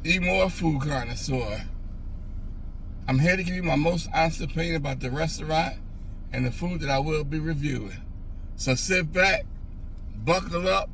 Eat More Food Connoisseur. I'm here to give you my most honest opinion about the restaurant and the food that I will be reviewing. So sit back, buckle up,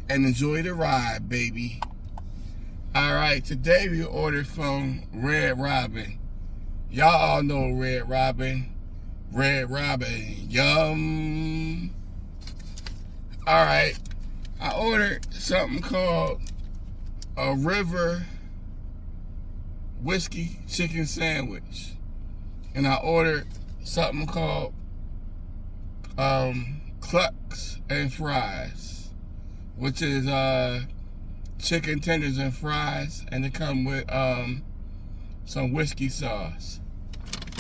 and enjoy the ride, baby. Alright, today we ordered from Red Robin. Y'all all know Red Robin. Red Robin, yum. Alright, I ordered something called a River Whiskey Chicken Sandwich. And I ordered something called clucks and fries, which is chicken tenders and fries, and they come with some whiskey sauce.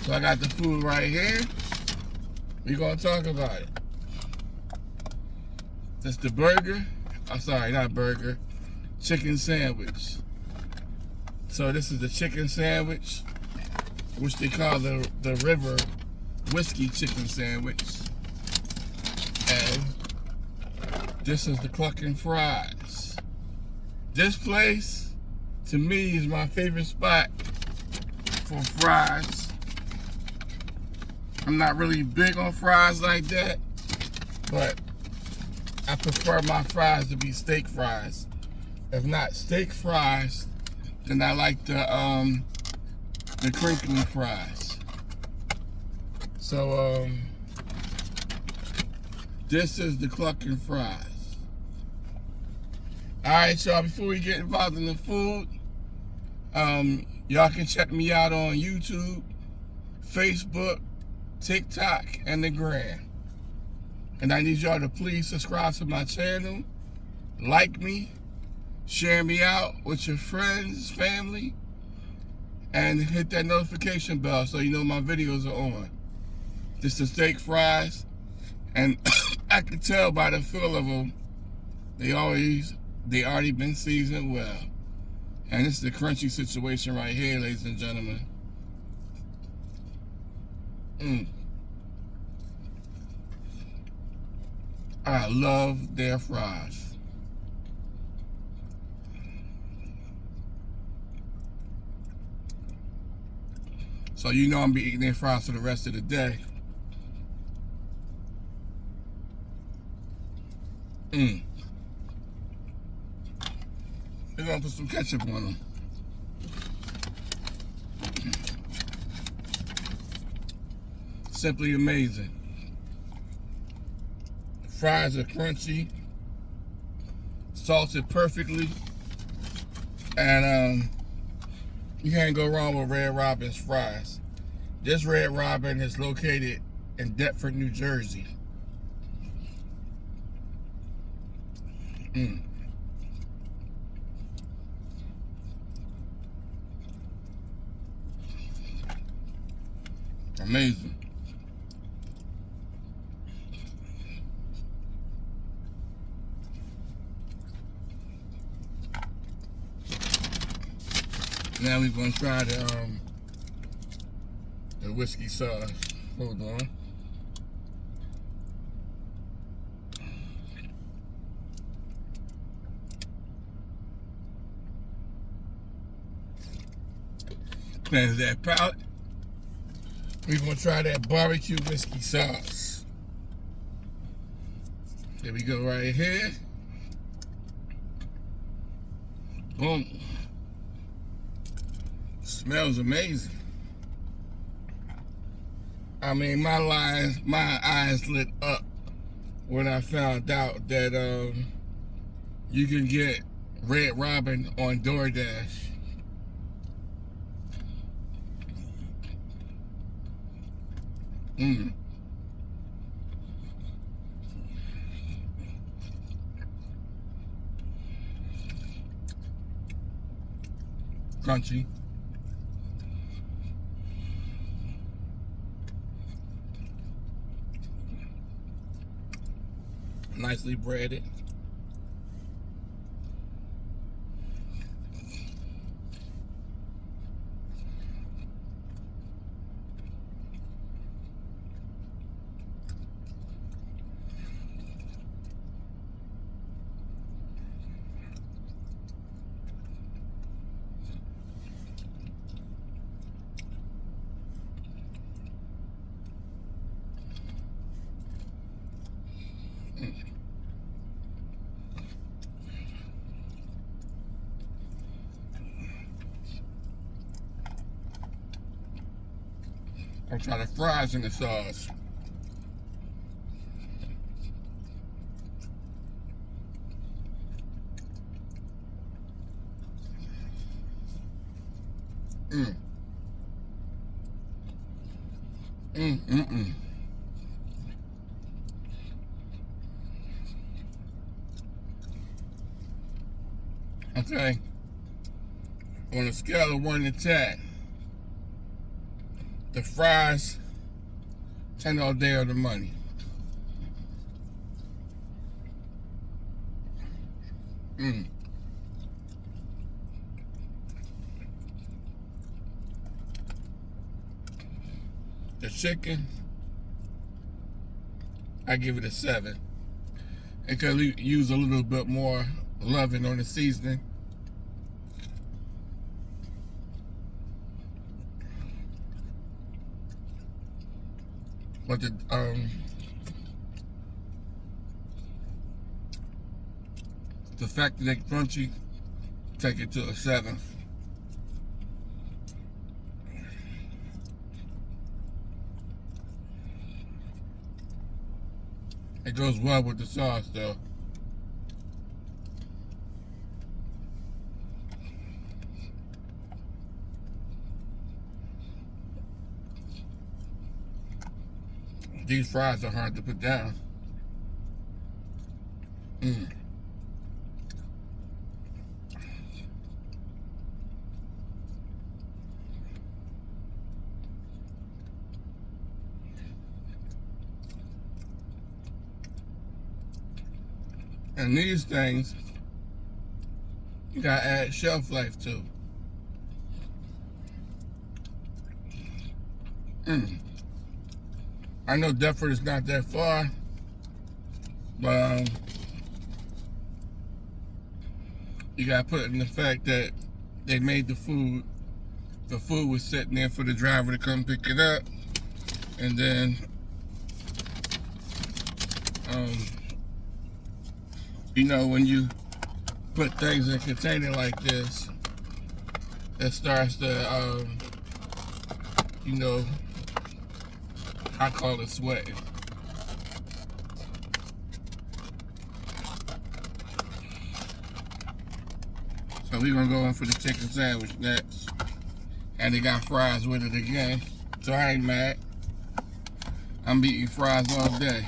So I got the food right here. We're gonna talk about it. That's the burger. I'm sorry, not burger. Chicken sandwich. So this is the chicken sandwich, which they call the River Whiskey Chicken Sandwich. And this is the clucking fries. This place, to me, is my favorite spot for fries. I'm not really big on fries like that, but I prefer my fries to be steak fries. If not steak fries, then I like the crinkly fries. So this is the clucking fries. Alright, y'all, before we get involved in the food, y'all can check me out on YouTube, Facebook, TikTok, and the Gram. And I need y'all to please subscribe to my channel, like me, share me out with your friends, family, and hit that notification bell so you know my videos are on. This is steak fries, and I can tell by the feel of them, they already been seasoned well. And this is the crunchy situation right here, ladies and gentlemen. I love their fries. So you know I'm gonna be eating their fries for the rest of the day. We're gonna put some ketchup on them. Simply amazing. The fries are crunchy, salted perfectly, and you can't go wrong with Red Robin's fries. This Red Robin is located in Deptford, New Jersey. Amazing. Now we're gonna try the whiskey sauce. Hold on. Cleanse that palate. We're gonna try that barbecue whiskey sauce. There we go right here. Boom. Smells amazing. I mean, my eyes lit up when I found out that you can get Red Robin on DoorDash. Crunchy. Nicely breaded. I'll try the fries in the sauce. Mm. Okay. On a scale of 1 to 10, the fries, 10 all day on the money. The chicken, I give it a 7. It could use a little bit more loving on the seasoning. But the fact that they're crunchy, take it to a 7. It goes well with the sauce, though. These fries are hard to put down. And these things, you gotta add shelf life to. I know Deptford is not that far, but you gotta put it in the fact that they made the food was sitting there for the driver to come pick it up, and then you know, when you put things in a container like this, it starts to you know, I call it sweating. So we're gonna go in for the chicken sandwich next. And they got fries with it again. So I ain't mad. I'm eating fries all day.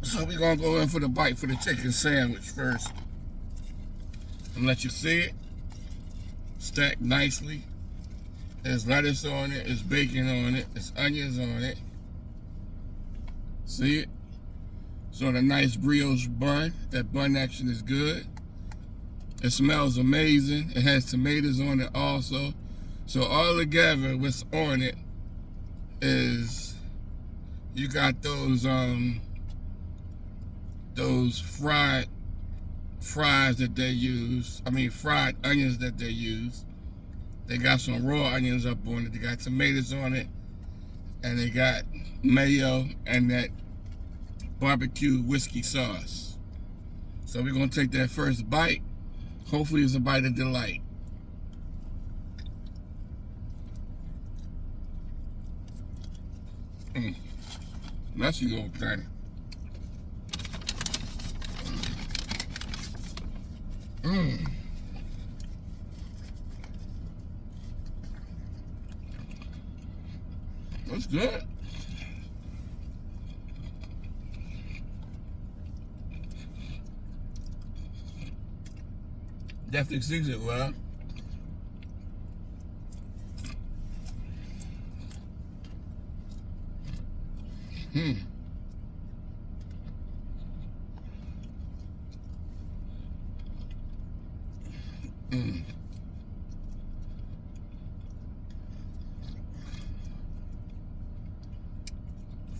So we're gonna go in for the bite for the chicken sandwich first. And let you see it. Stacked nicely. There's lettuce on it, there's bacon on it, there's onions on it. See it? It's on a nice brioche bun. That bun action is good. It smells amazing. It has tomatoes on it also. So all together, what's on it is you got those fried fries that they use. I mean fried onions that they use. They got some raw onions up on it. They got tomatoes on it. And they got mayo and that barbecue whiskey sauce. So we're gonna take that first bite. Hopefully it's a bite of delight. Messy little thing. That's good. Definitely seasoned well.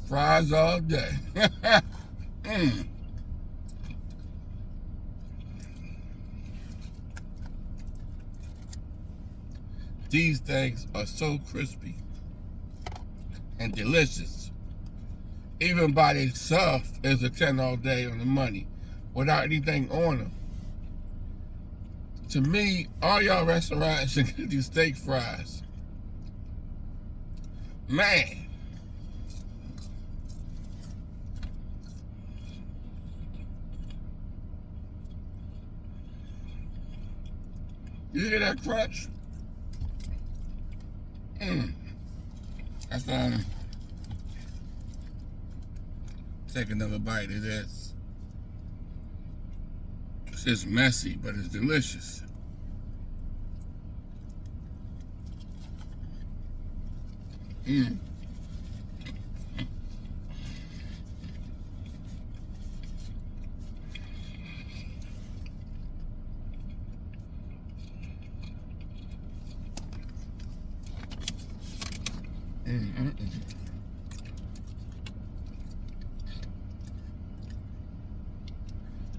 Fries all day. These things are so crispy and delicious. Even by themselves is a 10 all day on the money without anything on them. To me, all y'all restaurants should get these steak fries. Man. You hear that crunch? That's take another bite of this. It's just messy, but it's delicious.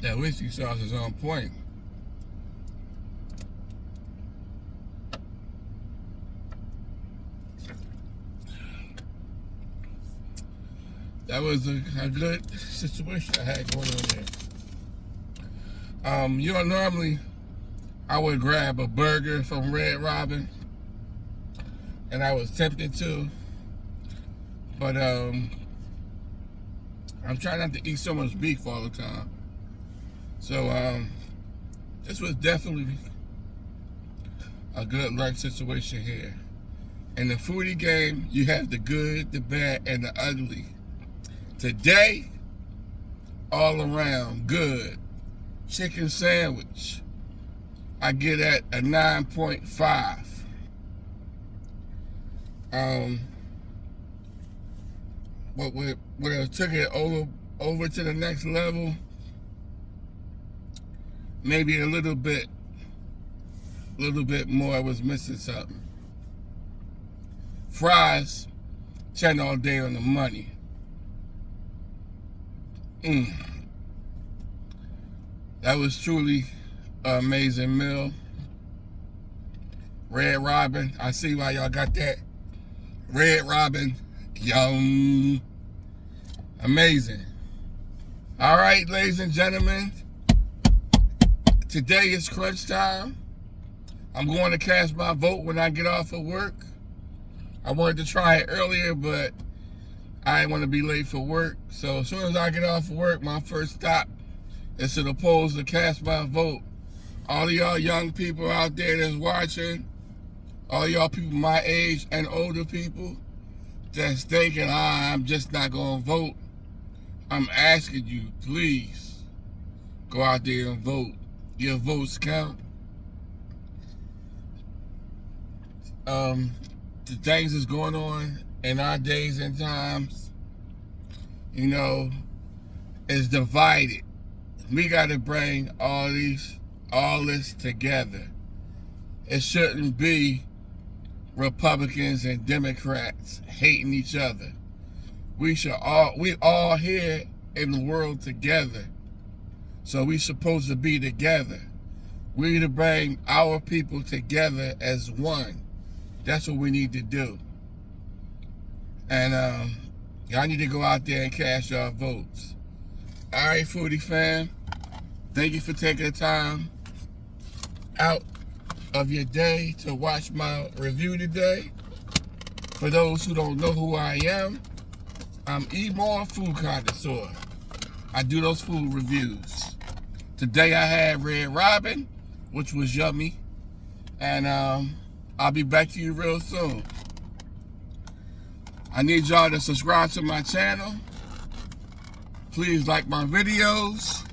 That whiskey sauce is on point. That was a good situation I had going on there. You know, normally I would grab a burger from Red Robin, and I was tempted to, but I'm trying not to eat so much beef all the time. So this was definitely a good lunch situation here. In the foodie game, you have the good, the bad, and the ugly. Today, all around good. Chicken sandwich, I get at a 9.5. What I took it over to the next level, maybe a little bit more. I was missing something. Fries, 10 all day on the money. That was truly an amazing meal. Red Robin, I see why y'all got that. Red Robin, yum. Amazing. All right, ladies and gentlemen. Today is crunch time. I'm going to cast my vote when I get off of work. I wanted to try it earlier, but I didn't want to be late for work. So as soon as I get off of work, my first stop is to the polls to cast my vote. All of y'all young people out there that's watching, all y'all people my age and older people that's thinking, I'm just not going to vote, I'm asking you, please, go out there and vote. Your votes count. The things that's going on in our days and times, you know, is divided. We got to bring all this together. It shouldn't be Republicans and Democrats hating each other. We all here in the world together. So we supposed to be together. We need to bring our people together as one. That's what we need to do. And y'all need to go out there and cast your votes. All right, foodie fam. Thank you for taking the time out of your day to watch my review today. For those who don't know who I am, I'm E-More Food Connoisseur. I do those food reviews. Today I had Red Robin, which was yummy. And I'll be back to you real soon. I need y'all to subscribe to my channel. Please like my videos.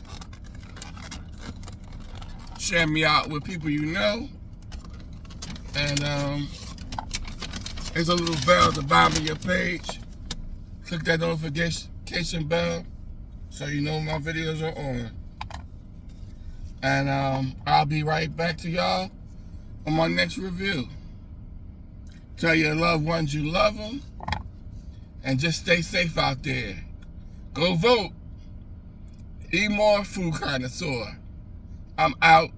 Share me out with people you know. And there's a little bell at the bottom of your page. Click that notification bell so you know my videos are on. And I'll be right back to y'all on my next review. Tell your loved ones you love them. And just stay safe out there. Go vote. E-More Food Connoisseur. I'm out.